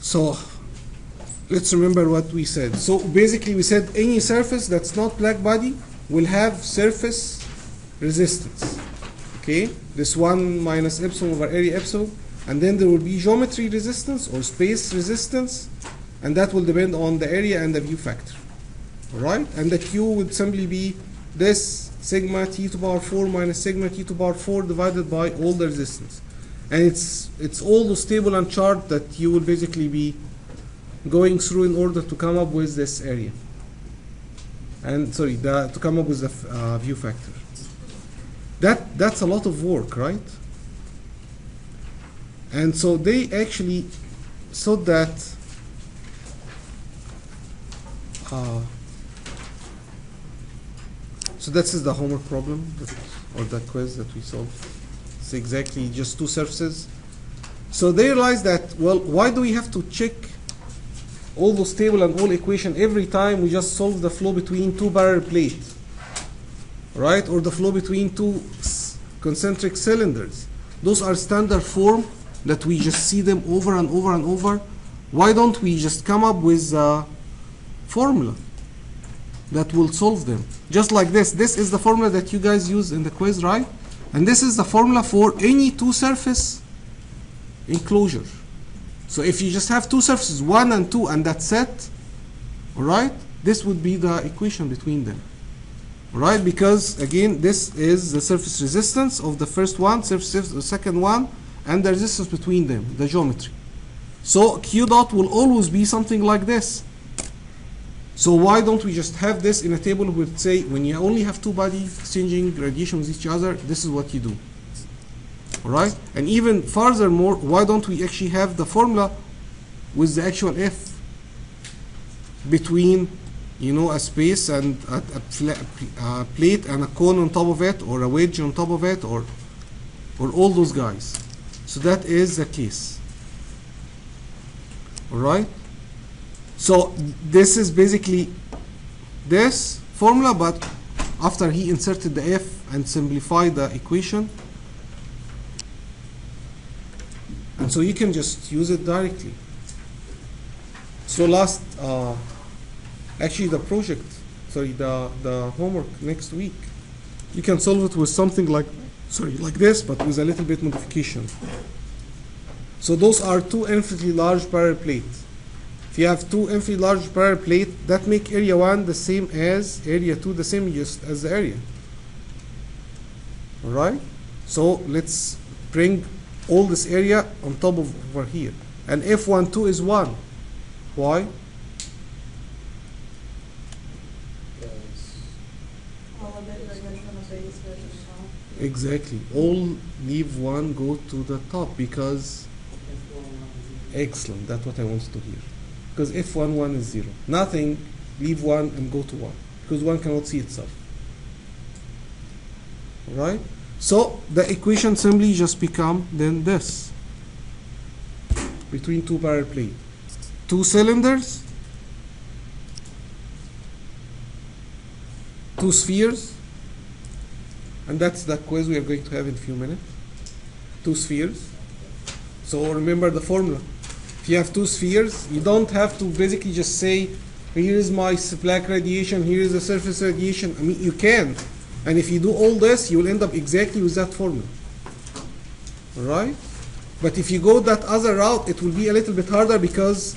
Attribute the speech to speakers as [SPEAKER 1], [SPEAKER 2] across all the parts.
[SPEAKER 1] So let's remember what we said. So basically we said any surface that's not black body will have surface resistance. Okay, this 1 minus epsilon over area epsilon, and then there will be geometry resistance or space resistance, and that will depend on the area and the view factor. All right, and the Q would simply be this sigma t to the power 4 minus sigma t to the power 4 divided by all the resistance. And it's all those table and chart that you will basically be going through in order to come up with this area. And sorry, to come up with the view factor. That's a lot of work, right? And so they actually thought that so this is the homework problem or the quiz that we solved. It's exactly just two surfaces. So they realized that, well, why do we have to check all those table and all equation every time we just solve the flow between two parallel plates, right? Or the flow between two concentric cylinders. Those are standard form that we just see them over and over and over. Why don't we just come up with a formula that will solve them? Just like this. This is the formula that you guys use in the quiz, right? And this is the formula for any two surface enclosure. So if you just have two surfaces, 1 and 2, and that's it, all right, this would be the equation between them. All right, because again, this is the surface resistance of the first one, surface of the second one, and the resistance between them, the geometry. So Q dot will always be something like this. So why don't we just have this in a table with, say, when you only have two bodies exchanging radiation with each other, this is what you do. All right, and even furthermore, why don't we actually have the formula with the actual F between, you know, a space and a plate and a cone on top of it, or a wedge on top of it, or all those guys. So that is the case. All right. So this is basically this formula, but after he inserted the F and simplified the equation. And so you can just use it directly. So actually the project, sorry, the homework next week, you can solve it with something like this, but with a little bit modification. So those are two infinitely large parallel plates. If you have two infinitely large parallel plates, that make area 1 the same as area 2, the same just as the area. All right? So let's bring all this area on top of over here. And F12 is 1. Why? Exactly. All leave 1, go to the top, because excellent, that's what I wanted to hear. Because F11 is 0. Nothing, leave 1 and go to 1. Because 1 cannot see itself. Alright? So the equation simply just become then this. Between two parallel plates. Two cylinders. Two spheres. And that's the quiz we are going to have in a few minutes. Two spheres. So remember the formula. If you have two spheres, you don't have to basically just say, here is my black radiation, here is the surface radiation. I mean, you can. And if you do all this, you will end up exactly with that formula. Alright? But if you go that other route, it will be a little bit harder, because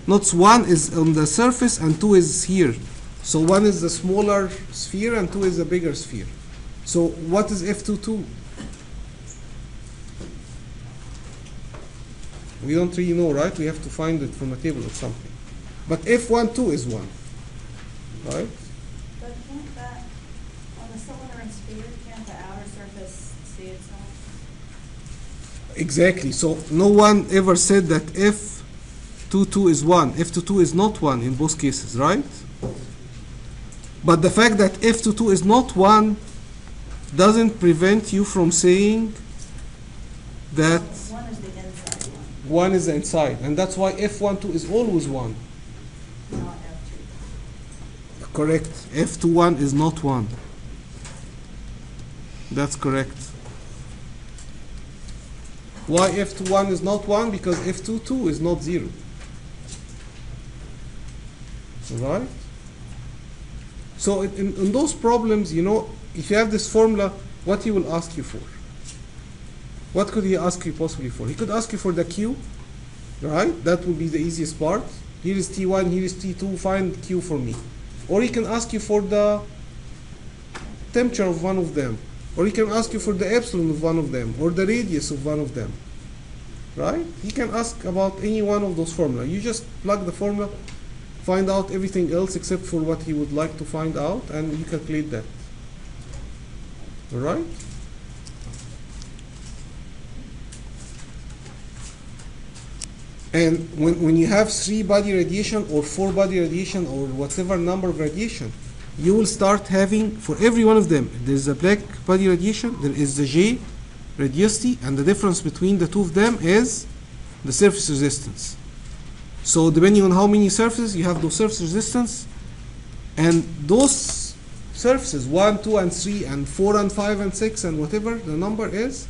[SPEAKER 1] notes 1 is on the surface and 2 is here. So 1 is the smaller sphere and 2 is the bigger sphere. So what is F22? We don't really know, right? We have to find it from a table or something. But F12 is 1. Right?
[SPEAKER 2] But can't that, on the cylinder and sphere, can't the outer surface see itself?
[SPEAKER 1] Exactly. So no one ever said that F22 is 1. F22 is not 1 in both cases, right? But the fact that F22 is not 1 doesn't prevent you from saying that
[SPEAKER 2] 1 is the inside one,
[SPEAKER 1] 1 is the inside. And that's why F12 is always 1.
[SPEAKER 2] not F2.
[SPEAKER 1] Correct. F21 is not 1. That's correct. Why F21 is not 1? Because F22 is not 0. right? So in those problems, you know, if you have this formula, what he will ask you for? What could he ask you possibly for? He could ask you for the Q, right? That would be the easiest part. Here is T1, here is T2, find Q for me. Or he can ask you for the temperature of one of them. Or he can ask you for the epsilon of one of them, or the radius of one of them, right? He can ask about any one of those formulas. You just plug the formula, find out everything else except for what he would like to find out, and you calculate that. All right? And when you have 3-body radiation or 4-body radiation or whatever number of radiation, you will start having, for every one of them, there's a black body radiation, there is the J radiosity, and the difference between the two of them is the surface resistance. So depending on how many surfaces, you have those surface resistance, and those surfaces, 1, 2, and 3, and 4, and 5, and 6, and whatever the number is,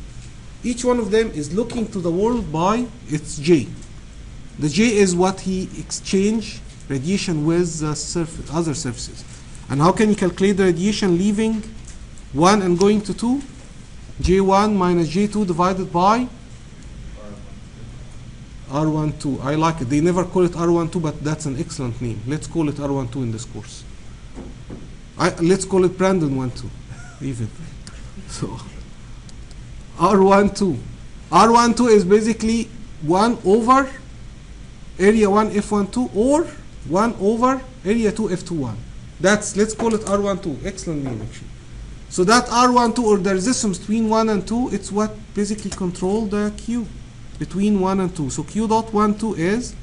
[SPEAKER 1] each one of them is looking to the world by its J. The J is what he exchange radiation with the other surfaces. And how can you calculate the radiation leaving 1 and going to 2? J1 minus J2 divided by R12. I like it. They never call it R12, but that's an excellent name. Let's call it R12 in this course. Let's call it Brandon 12, even. So R12. R12 is basically 1 over area 1 F12 or 1 over area 2 F21. Let's call it R12. Excellent name, actually. So that R12, or the resistance between 1 and 2, it's what basically control the Q between 1 and 2. So Q dot 12 is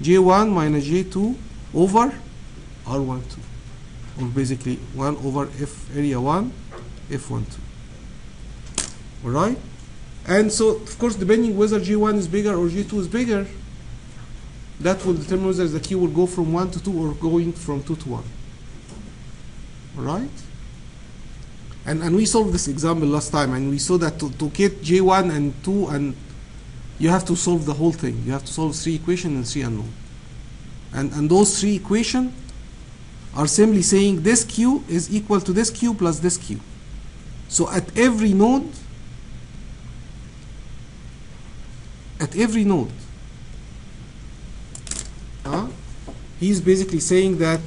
[SPEAKER 1] J1 minus J2 over R12, or basically 1 over F area 1 F12. All right? And so, of course, depending whether J1 is bigger or J2 is bigger, that will determine whether the Q will go from 1 to 2 or going from 2 to 1. All right? And we solved this example last time, and we saw that to get J1 and 2, and you have to solve the whole thing. You have to solve 3 equations and 3 unknown. And those 3 equations are simply saying this Q is equal to this Q plus this Q. So at every node, he's basically saying that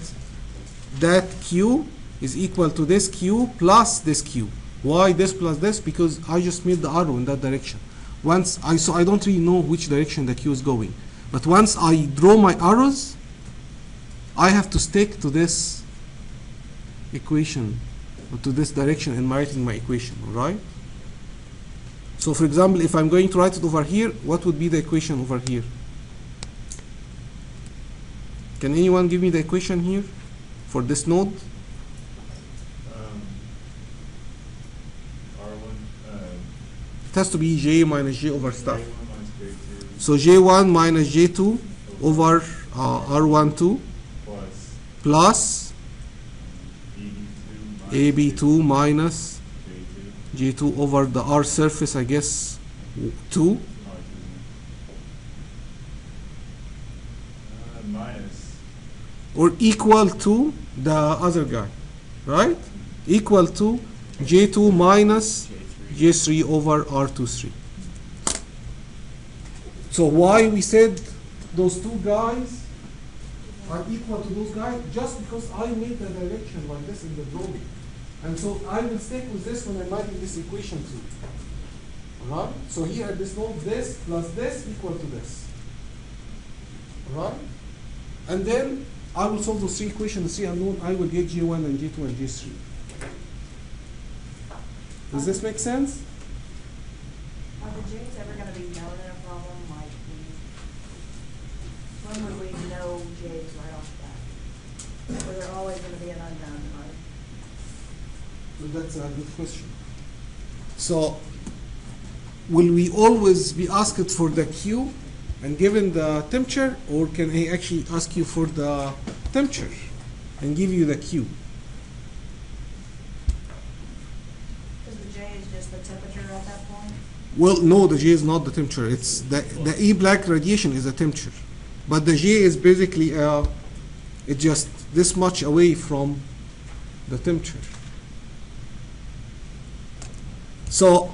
[SPEAKER 1] Q is equal to this Q plus this Q. Why this plus this? Because I just made the arrow in that direction. So I don't really know which direction the Q is going. But once I draw my arrows, I have to stick to this equation, or to this direction in writing my equation, all right? So for example, if I'm going to write it over here, what would be the equation over here? Can anyone give me the equation here for this node? It has to be J minus J over stuff. So J1 minus J2 over R12 plus AB2 minus J2 over the R surface, I guess, 2. Or equal to the other guy, right? Equal to J2 minus J3 over R23. So why we said those two guys are equal to those guys? Just because I made the direction like this in the drawing. And so I will stick with this when I'm writing this equation too. Alright? So here at this node, this plus this equal to this. Alright? And then I will solve those 3 equations, 3 unknown. I will get J1 and J2 and J3. Does this make sense?
[SPEAKER 2] Are the J's ever going to be known in a problem? Like, when would we know J's right off the bat? Or they're always going to be an unknown, right?
[SPEAKER 1] So that's a good question. So, will we always be asked for the Q and given the temperature, or can I actually ask you for the temperature and give you the Q?
[SPEAKER 2] The temperature at that point?
[SPEAKER 1] Well, no, the J is not the temperature. It's the E black radiation is a temperature, but the J is basically a It's just this much away from the temperature. So,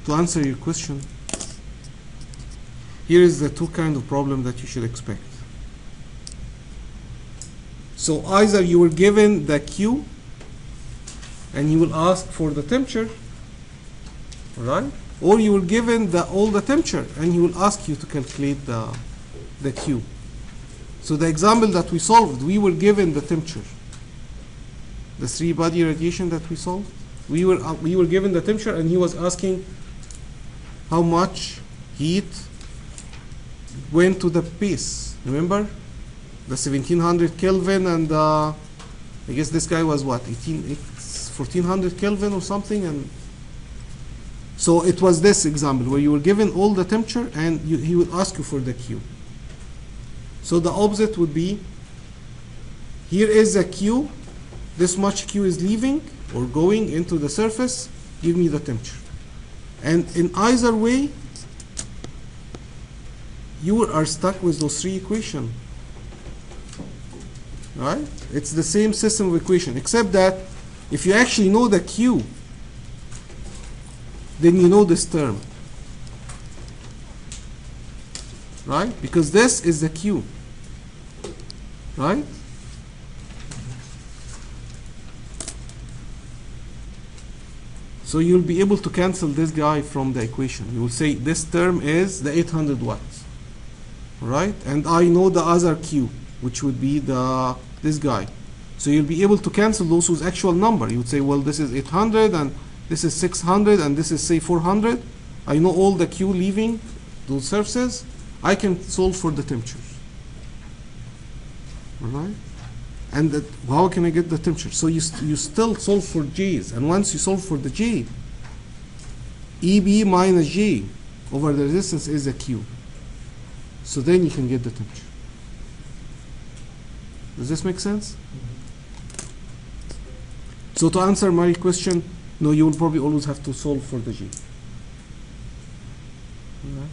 [SPEAKER 1] to answer your question, here is the two kind of problem that you should expect. So either you were given the Q and you will ask for the temperature, right? Or you were given all the temperature and he will ask you to calculate the Q. So the example that we solved, we were given the temperature. The 3-body radiation that we solved, we were given the temperature and he was asking how much heat went to the base. Remember? The 1700 Kelvin and I guess this guy was what, 1400 Kelvin or something. And so it was this example where you were given all the temperature and he would ask you for the Q. So the opposite would be, here is a Q, this much Q is leaving or going into the surface, give me the temperature. And in either way, you are stuck with those three equations. Right? It's the same system of equation, except that if you actually know the Q, then you know this term. Right? Because this is the Q. Right? So you'll be able to cancel this guy from the equation. You will say this term is the 800 watts. Right? And I know the other Q, which would be this guy. So you'll be able to cancel those with actual number. You would say, well, this is 800 and this is 600 and this is, say, 400. I know all the Q leaving those surfaces. I can solve for the temperatures. All right? And how can I get the temperature? So you still solve for J's. And once you solve for the J, EB minus J over the resistance is a Q. So then you can get the temperature. Does this make sense? So to answer my question, no, you will probably always have to solve for the G. Right.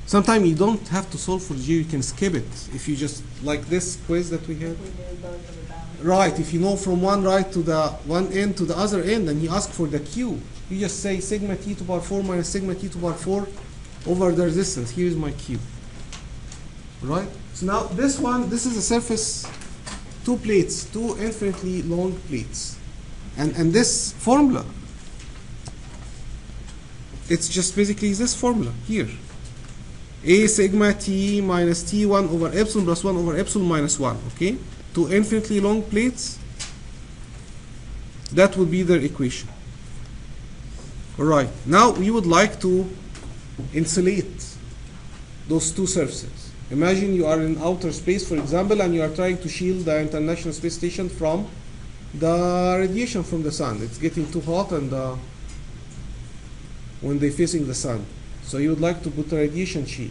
[SPEAKER 1] Sometimes you don't have to solve for G, you can skip it. If you just, like this quiz that we had. Right, if you know from one right to the one end to the other end and you ask for the Q, you just say sigma T to the power 4 minus sigma T to the power 4 over the resistance. Here is my Q. Right? So now this is a surface, two plates, two infinitely long plates. And this formula, it's just basically this formula here. A sigma T minus T1 over epsilon plus 1 over epsilon minus 1. Okay? Two infinitely long plates. That would be their equation. Alright. Now we would like to insulate those two surfaces. Imagine you are in outer space, for example, and you are trying to shield the International Space Station from the radiation from the sun. It's getting too hot and when they're facing the sun. So you would like to put a radiation shield.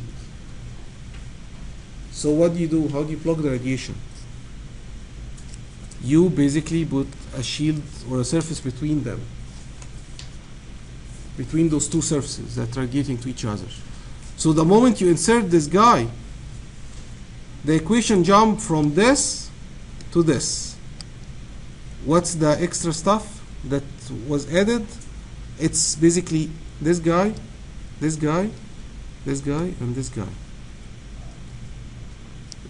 [SPEAKER 1] So what do you do? How do you block the radiation? You basically put a shield or a surface between them. Between those two surfaces that are radiating to each other. So the moment you insert this guy, the equation jump from this to this. What's the extra stuff that was added? It's basically this guy, this guy, this guy, and this guy.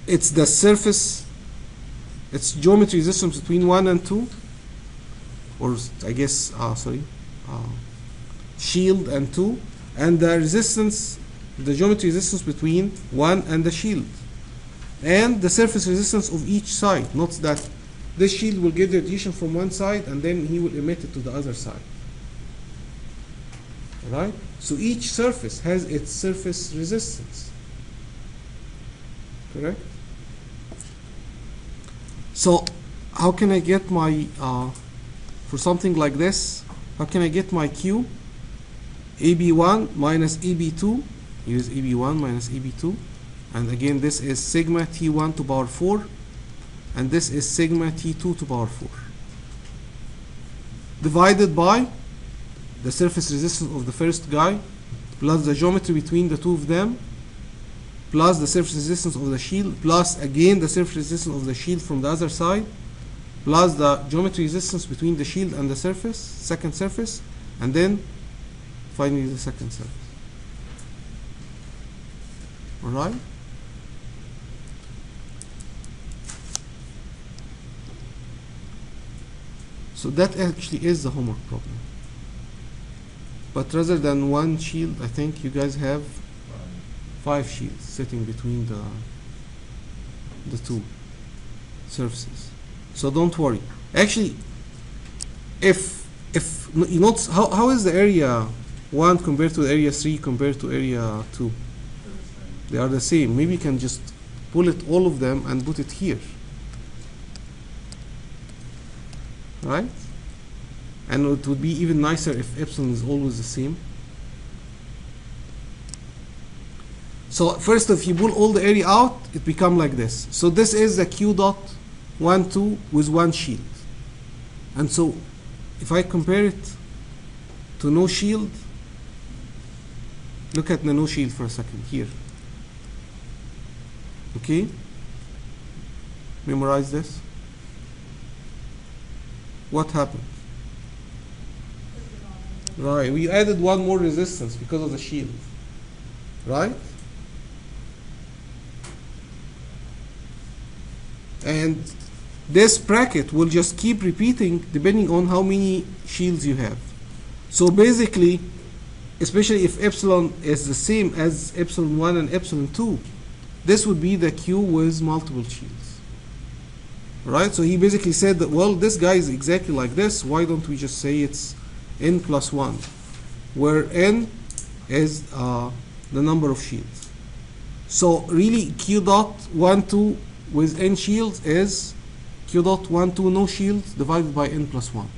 [SPEAKER 1] It's the surface, it's geometry resistance between 1 and 2, or I guess, shield and 2, and the resistance, the geometry resistance between 1 and the shield. And the surface resistance of each side. Note that this shield will get the radiation from one side and then he will emit it to the other side. Right? So each surface has its surface resistance. Correct? So how can I get my, for something like this, how can I get my Q? AB1 minus AB2. Use AB1 minus AB2. And again, this is sigma T1 to the power 4. And this is sigma T2 to the power 4. Divided by the surface resistance of the first guy plus the geometry between the two of them plus the surface resistance of the shield, plus again the surface resistance of the shield from the other side, plus the geometry resistance between the shield and the surface, second surface, and then finally the second surface. Alright? So that actually is the homework problem. But rather than one shield, I think you guys have 5 shields sitting between the two surfaces. So don't worry. Actually, if you notice, how is the area 1 compared to area 3 compared to area 2? They are the same. Maybe you can just pull it, all of them, and put it here. Right? And it would be even nicer if epsilon is always the same. So first, if you pull all the area out, it becomes like this. So this is the Q dot 1, 2 with one shield. And so if I compare it to no shield, look at the no shield for a second here. Okay? Memorize this. What happened? Right, we added one more resistance because of the shield. Right? And this bracket will just keep repeating depending on how many shields you have. So basically, especially if epsilon is the same as epsilon 1 and epsilon 2, this would be the Q with multiple shields. Right? So he basically said that, well, this guy is exactly like this. Why don't we just say it's n plus 1, where n is the number of shields. So really, Q dot 1, 2 with n shields is Q dot 1, 2 no shields divided by n plus 1.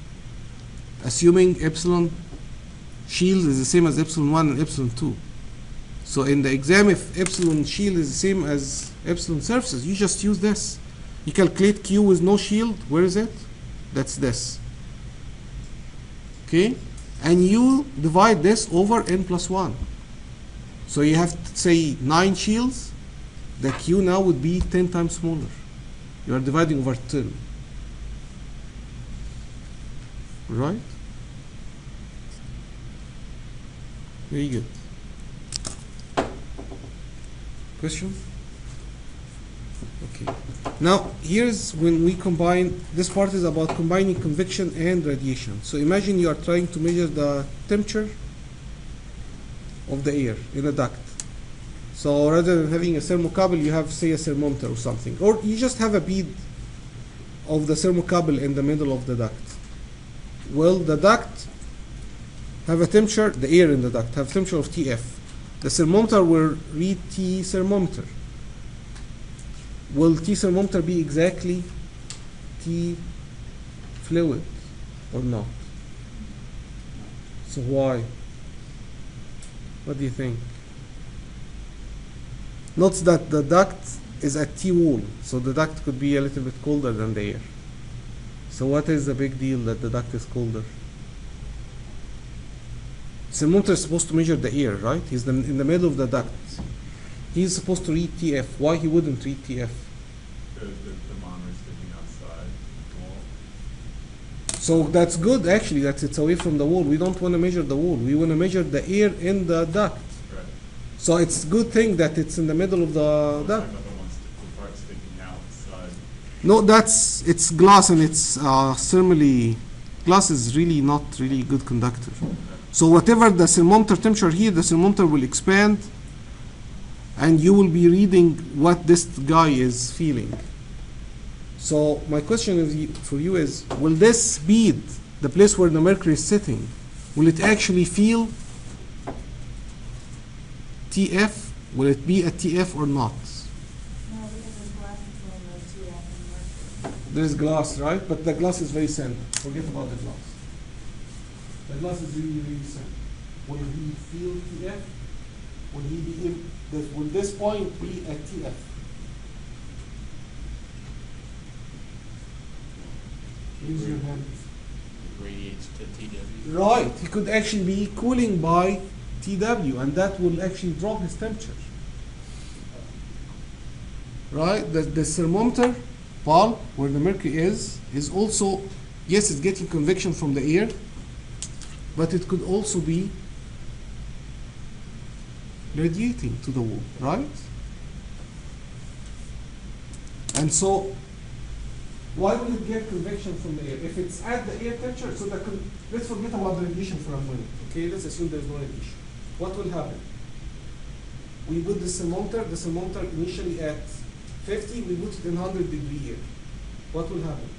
[SPEAKER 1] Assuming epsilon shield is the same as epsilon 1 and epsilon 2. So in the exam, if epsilon shield is the same as epsilon surfaces, you just use this. You calculate Q with no shield. Where is it? That's this. Okay? And you divide this over n plus 1. So you have to say 9 shields. The Q now would be 10 times smaller. You are dividing over 10. Right? Very good. Question? Okay. Now, here's when we combine, this part is about combining convection and radiation. So imagine you are trying to measure the temperature of the air in a duct. So rather than having a thermocouple, you have, say, a thermometer or something. Or you just have a bead of the thermocouple in the middle of the duct. Well, the duct have a temperature, the air in the duct have temperature of TF. The thermometer will read T thermometer. Will T thermometer be exactly T fluid or not? So why? What do you think? Notice that the duct is at T wall, so the duct could be a little bit colder than the air. So what is the big deal that the duct is colder? Thermometer is supposed to measure the air, right? He's in the middle of the duct. He's supposed to read TF. Why he wouldn't read TF?
[SPEAKER 3] Because the thermometer is sticking outside the wall.
[SPEAKER 1] So that's good, actually, that it's away from the wall. We don't want to measure the wall. We want to measure the air in the duct.
[SPEAKER 3] Right.
[SPEAKER 1] So it's a good thing that it's in the middle of the duct.
[SPEAKER 3] The part sticking outside.
[SPEAKER 1] No, it's glass, and it's thermally, glass is really not really good conductor. So whatever the thermometer temperature here, the thermometer will expand, and you will be reading what this guy is feeling. So my question for you is, will this bead, the place where the mercury is sitting, will it actually feel TF? Will it be at TF or not?
[SPEAKER 2] No, because there's glass between the TF and mercury.
[SPEAKER 1] There is glass, right? But the glass is very thin. Forget about the glass. The glass is really, really thin. Will he feel TF? Will he be in? Will this point be at TF? Use your hand.
[SPEAKER 4] It radiates to TW.
[SPEAKER 1] Right. He could actually be cooling by TW, and that will actually drop his temperature. right? The thermometer bulb where the mercury is also, yes, it's getting convection from the air, but it could also be radiating to the wall, right? And so, why will it get convection from the air? If it's at the air temperature, so let's forget about the radiation for a minute, okay? Let's assume there's no radiation. What will happen? We put the thermometer initially at 50, we put it in 100 degree air. What will happen?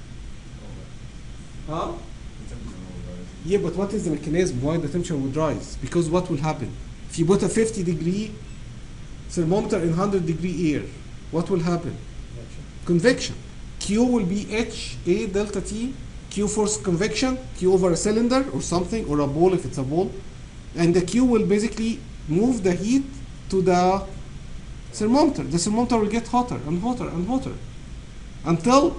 [SPEAKER 1] Huh?
[SPEAKER 3] The temperature will rise.
[SPEAKER 1] Yeah, but what is the mechanism? Why the temperature would rise? Because what will happen? If you put a 50 degree thermometer in 100 degree air, what will happen? Convection. Q will be H A delta T. Q force convection, Q over a cylinder or something, or a ball if it's a ball. And the Q will basically move the heat to the thermometer. The thermometer will get hotter and hotter and hotter until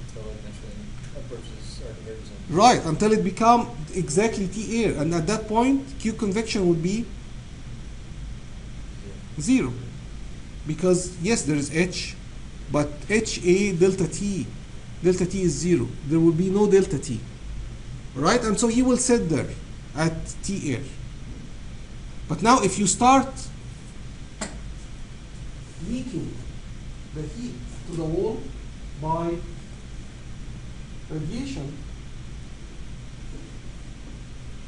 [SPEAKER 4] eventually approaches our convection zone.
[SPEAKER 1] right, until it become exactly T air. And at that point, Q convection would be zero. Because yes, there is H, but HA delta T is zero. There will be no delta T. Right? And so he will sit there at T air. But now if you start leaking the heat to the wall by radiation,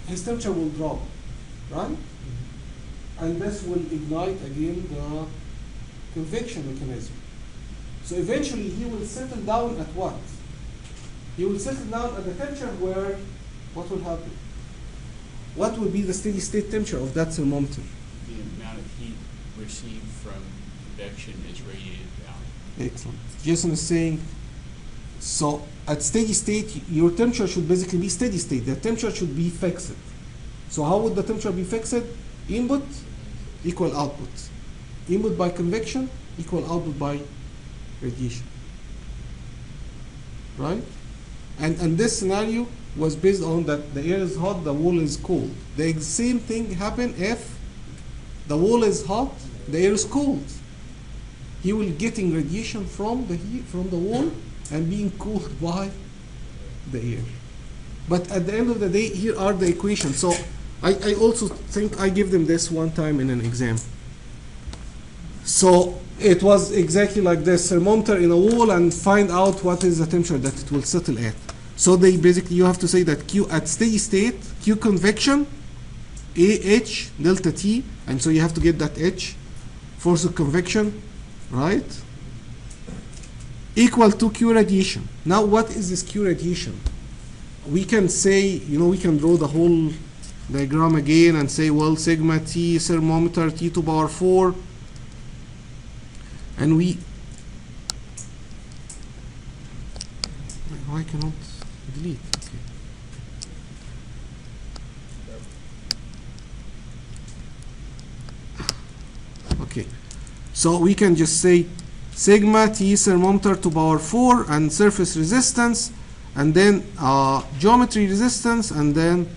[SPEAKER 1] his temperature will drop, right? And this will ignite again the convection mechanism. So eventually he will settle down at what? He will settle down at the temperature where what will happen? What will be the steady state temperature of that thermometer?
[SPEAKER 4] The amount of heat received from convection is radiated out.
[SPEAKER 1] Excellent. Jason is saying, so at steady state, your temperature should basically be steady state. The temperature should be fixed. So how would the temperature be fixed? Input equal output. Input by convection equal output by radiation. Right? And this scenario was based on that the air is hot, the wall is cold. The same thing happen if the wall is hot, the air is cold. He will getting radiation from the heat from the wall and being cooled by the air. But at the end of the day, here are the equations. So I also think I give them this one time in an exam. So it was exactly like this: thermometer in a wall and find out what is the temperature that it will settle at. So they basically, you have to say that Q at steady state, Q convection, AH delta T, and so you have to get that H, force of convection, right? Equal to Q radiation. Now what is this Q radiation? We can say, we can draw the whole diagram again and say, well, sigma T thermometer T to power 4, and I cannot delete. Okay. So we can just say sigma T thermometer to power 4 and surface resistance, and then geometry resistance, and then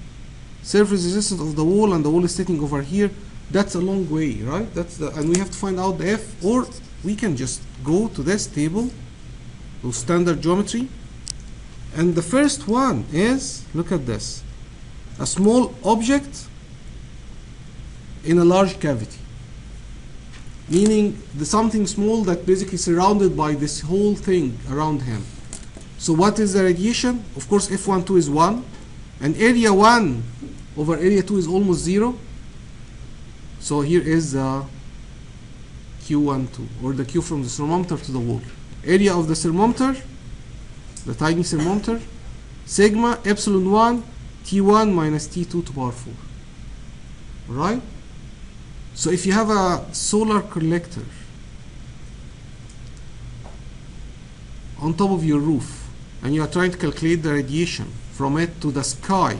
[SPEAKER 1] surface resistance of the wall, and the wall is sitting over here. That's a long way, right? And we have to find out the F, or we can just go to this table, to standard geometry. And the first one is, look at this, a small object in a large cavity. Meaning something small that basically surrounded by this whole thing around him. So what is the radiation? Of course, F12 is 1. And area 1 over area 2 is almost 0. So here is Q12, or the Q from the thermometer to the wall. Area of the thermometer, the tiny thermometer, sigma epsilon 1 T1 minus T2 to power 4. Right? So if you have a solar collector on top of your roof and you are trying to calculate the radiation from it to the sky,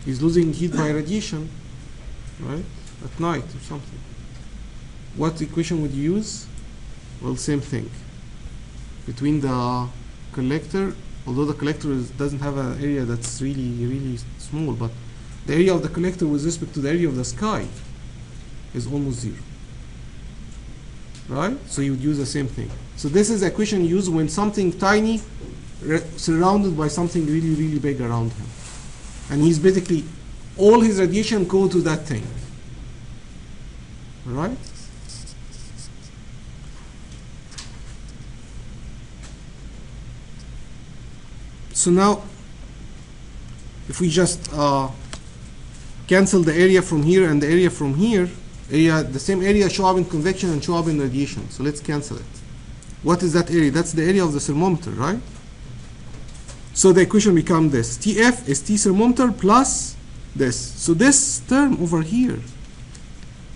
[SPEAKER 1] is losing heat by radiation, right? At night or something. What equation would you use? Well, same thing. Between the collector, although the collector doesn't have an area that's really, really small, but the area of the collector with respect to the area of the sky is almost 0. right? So you would use the same thing. So this is the equation used when something tiny surrounded by something really, really big around him. And he's basically, all his radiation go to that thing. Right? So now, if we just cancel the area from here and the area from here, the same area show up in convection and show up in radiation. So let's cancel it. What is that area? That's the area of the thermometer, right? So the equation becomes this. Tf is T thermometer plus this. So this term over here,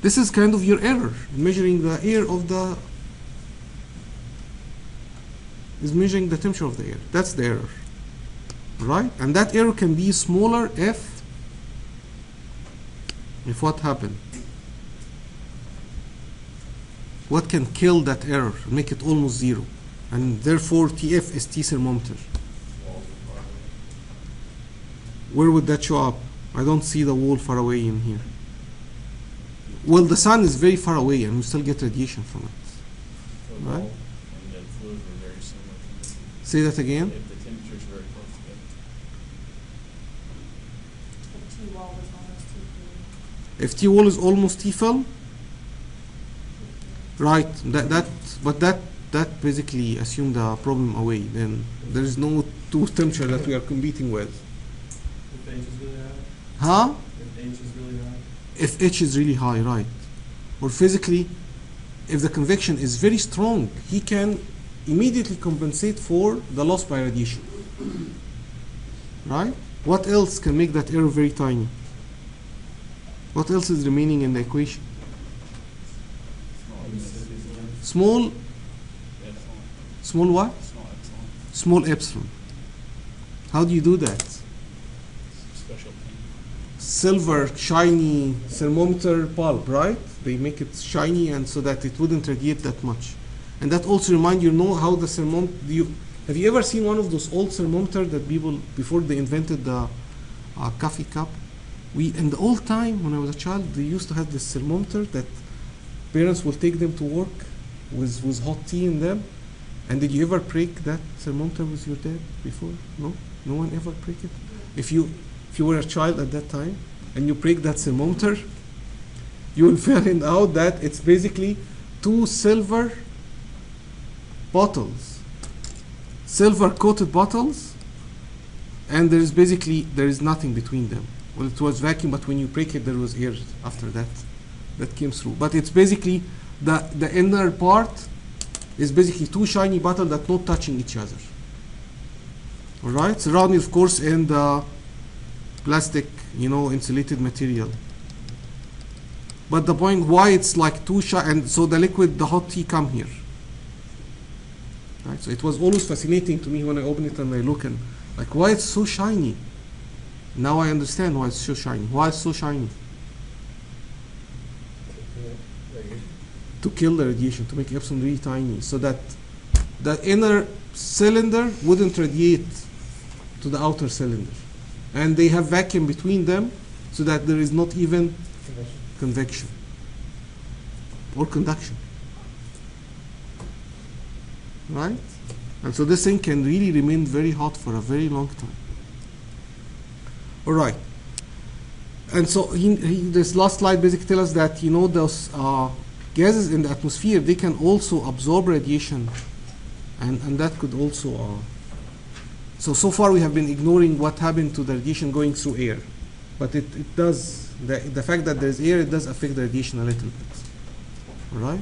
[SPEAKER 1] this is kind of your error, measuring the air of the, is measuring the temperature of the air. That's the error, right? And that error can be smaller if what happened? What can kill that error, make it almost zero? And therefore Tf is T thermometer. Where would that show up? I don't see the wall far away in here. Well, the sun is very far away and we still get radiation from it.
[SPEAKER 4] The
[SPEAKER 1] Right.
[SPEAKER 4] wall and the fluid were very similar.
[SPEAKER 1] Say that again.
[SPEAKER 4] If the temperatures were very close together.
[SPEAKER 2] The T-wall was almost too cool.
[SPEAKER 1] If T wall is almost T fill, right? That basically assume the problem away. Then there is no two temperature that we are competing with.
[SPEAKER 5] If H is really high?
[SPEAKER 1] Huh?
[SPEAKER 5] If H is really high?
[SPEAKER 1] If H is really high, right? Or physically, if the convection is very strong, he can immediately compensate for the loss by radiation. Right? What else can make that error very tiny? What else is remaining in the equation? Small,
[SPEAKER 4] Epsilon.
[SPEAKER 1] small what?
[SPEAKER 4] Small epsilon.
[SPEAKER 1] Small epsilon. How do you do that?
[SPEAKER 4] Special thing.
[SPEAKER 1] Silver shiny thermometer bulb, right? They make it shiny and so that it wouldn't radiate that much. And that also remind you know how the thermometer, have you ever seen one of those old thermometers that people, before they invented the coffee cup? In the old time, when I was a child, they used to have this thermometer that parents will take them to work with hot tea in them. And did you ever break that thermometer with your dad before? No? No one ever break it? If you were a child at that time and you break that thermometer, you will find out that it's basically two silver bottles, silver coated bottles, and there is nothing between them. Well, it was vacuum, but when you break it, there was air after that came through. But it's basically the inner part is basically two shiny bottles that not touching each other. All right, surrounded of course in the plastic, insulated material. But the point why it's like two shiny, and so the liquid, the hot tea come here. Right, so it was always fascinating to me when I open it and I look and like why it's so shiny. Now I understand why it's so shiny. Why it's so shiny? To kill the radiation, to make epsilon really tiny, so that the inner cylinder wouldn't radiate to the outer cylinder. And they have vacuum between them so that there is not even convection or conduction. Right? And so this thing can really remain very hot for a very long time. All right. And so this last slide basically tells us that, those gases in the atmosphere, they can also absorb radiation, and that could also so far we have been ignoring what happened to the radiation going through air, but it does, the fact that there's air, it does affect the radiation a little bit. All right.